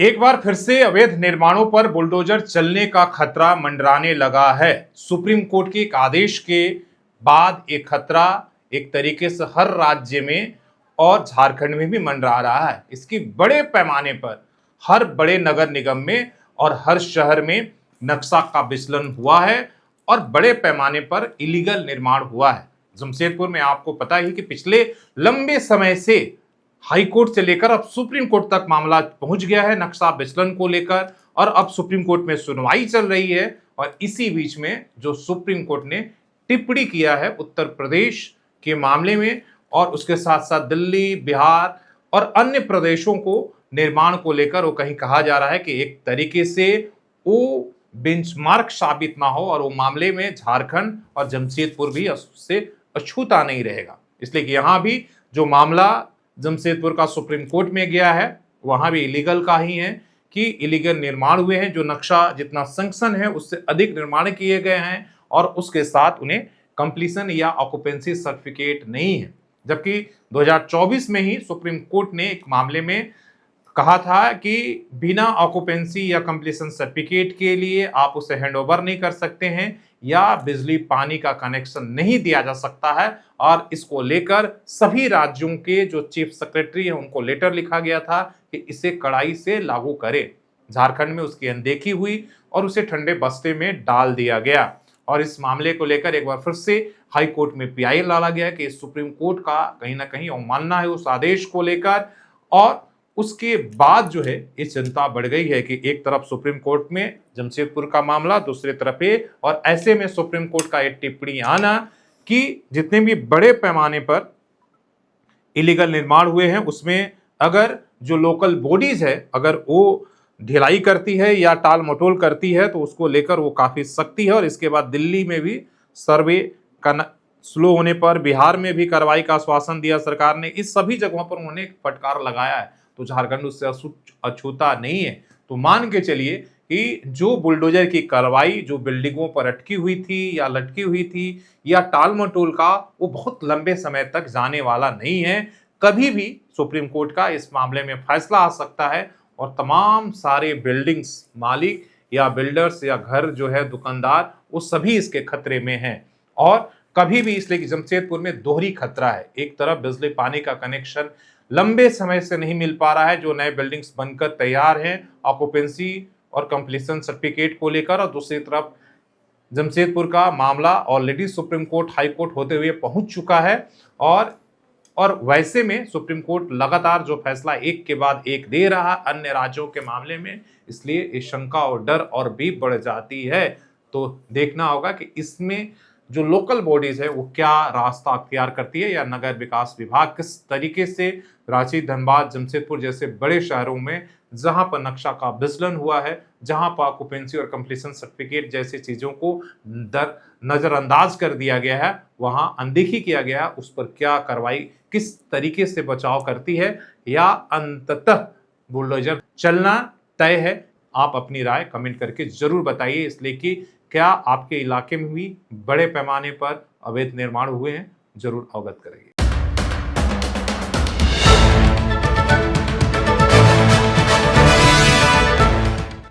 एक बार फिर से अवैध निर्माणों पर बुलडोजर चलने का खतरा मंडराने लगा है। सुप्रीम कोर्ट के एक आदेश के बाद एक खतरा एक तरीके से हर राज्य में और झारखंड में भी मंडरा रहा है। इसकी बड़े पैमाने पर हर बड़े नगर निगम में और हर शहर में नक्शा का विचलन हुआ है और बड़े पैमाने पर इलीगल निर्माण हुआ है। जमशेदपुर में आपको पता ही कि पिछले लंबे समय से हाई कोर्ट से लेकर अब सुप्रीम कोर्ट तक मामला पहुंच गया है नक्शा विचलन को लेकर, और अब सुप्रीम कोर्ट में सुनवाई चल रही है। और इसी बीच में जो सुप्रीम कोर्ट ने टिप्पणी किया है उत्तर प्रदेश के मामले में, और उसके साथ साथ दिल्ली, बिहार और अन्य प्रदेशों को निर्माण को लेकर वो कहीं कहा जा रहा है कि एक तरीके से वो बेंचमार्क साबित ना हो और वो मामले में झारखंड और जमशेदपुर भी उससे अछूता नहीं रहेगा। इसलिए कि यहां भी जो मामला जमशेदपुर का सुप्रीम कोर्ट में गया है वहां भी इलीगल का ही है कि इलीगल निर्माण हुए हैं, जो नक्शा जितना सैंक्शन है उससे अधिक निर्माण किए गए हैं और उसके साथ उन्हें कंप्लीशन या ऑक्यूपेंसी सर्टिफिकेट नहीं है। जबकि 2024 में ही सुप्रीम कोर्ट ने एक मामले में कहा था कि बिना ऑक्यूपेंसी या कंप्लीशन सर्टिफिकेट के लिए आप उसे हैंडओवर नहीं कर सकते हैं या बिजली पानी का कनेक्शन नहीं दिया जा सकता है। और इसको लेकर सभी राज्यों के जो चीफ सेक्रेटरी हैं उनको लेटर लिखा गया था कि इसे कड़ाई से लागू करें। झारखंड में उसकी अनदेखी हुई और उसे ठंडे बस्ते में डाल दिया गया। और इस मामले को लेकर एक बार फिर से हाई कोर्ट में पीआई डाला गया कि सुप्रीम कोर्ट का कहीं ना कहीं अवमानना है उस आदेश को लेकर। और उसके बाद जो है ये चिंता बढ़ गई है कि एक तरफ सुप्रीम कोर्ट में जमशेदपुर का मामला, दूसरी तरफ है, और ऐसे में सुप्रीम कोर्ट का एक टिप्पणी आना कि जितने भी बड़े पैमाने पर इलीगल निर्माण हुए हैं उसमें अगर जो लोकल बॉडीज है अगर वो ढिलाई करती है या टाल मटोल करती है तो उसको लेकर वो काफी सख्ती है। और इसके बाद दिल्ली में भी सर्वे का स्लो होने पर, बिहार में भी कार्रवाई का आश्वासन दिया सरकार ने। इस सभी जगहों पर उन्होंने एक फटकार लगाया है, तो झारखंड उससे अछूता नहीं है। तो मान के चलिए कि जो बुलडोजर की कार्रवाई जो बिल्डिंगों पर अटकी हुई थी या लटकी हुई थी या टाल मटोल का, वो बहुत लंबे समय तक जाने वाला नहीं है। कभी भी सुप्रीम कोर्ट का इस मामले में फैसला आ सकता है और तमाम सारे बिल्डिंग्स मालिक या बिल्डर्स या घर जो है दुकानदार वो सभी इसके खतरे में हैं। और कभी भी, इसलिए कि जमशेदपुर में दोहरी खतरा है। एक तरफ बिजली पानी का कनेक्शन लंबे समय से नहीं मिल पा रहा है, जो नए बिल्डिंग्स बनकर तैयार हैं ऑक्यूपेंसी और कंप्लीशन सर्टिफिकेट को लेकर, और दूसरी तरफ जमशेदपुर का मामला already supreme court, high court होते हुए पहुंच चुका है। और वैसे में सुप्रीम कोर्ट लगातार जो फैसला एक के बाद एक दे रहा अन्य राज्यों के मामले में, इसलिए ये शंका और डर और भी बढ़ जाती है। तो देखना होगा कि इसमें जो लोकल बॉडीज है वो क्या रास्ता अख्तियार करती है, या नगर विकास विभाग किस तरीके से रांची, धनबाद, जमशेदपुर जैसे बड़े शहरों में जहां पर नक्शा का विचलन हुआ है, जहां पर ऑक्यूपेंसी और कंप्लीशन सर्टिफिकेट जैसी चीजों को नजरअंदाज कर दिया गया है, वहां अनदेखी किया गया, उस पर क्या कार्रवाई किस तरीके से बचाव करती है, या अंततः बुलडोजर चलना तय है। आप अपनी राय कमेंट करके जरूर बताइए, इसलिए कि क्या आपके इलाके में भी बड़े पैमाने पर अवैध निर्माण हुए हैं, जरूर अवगत करेंगे।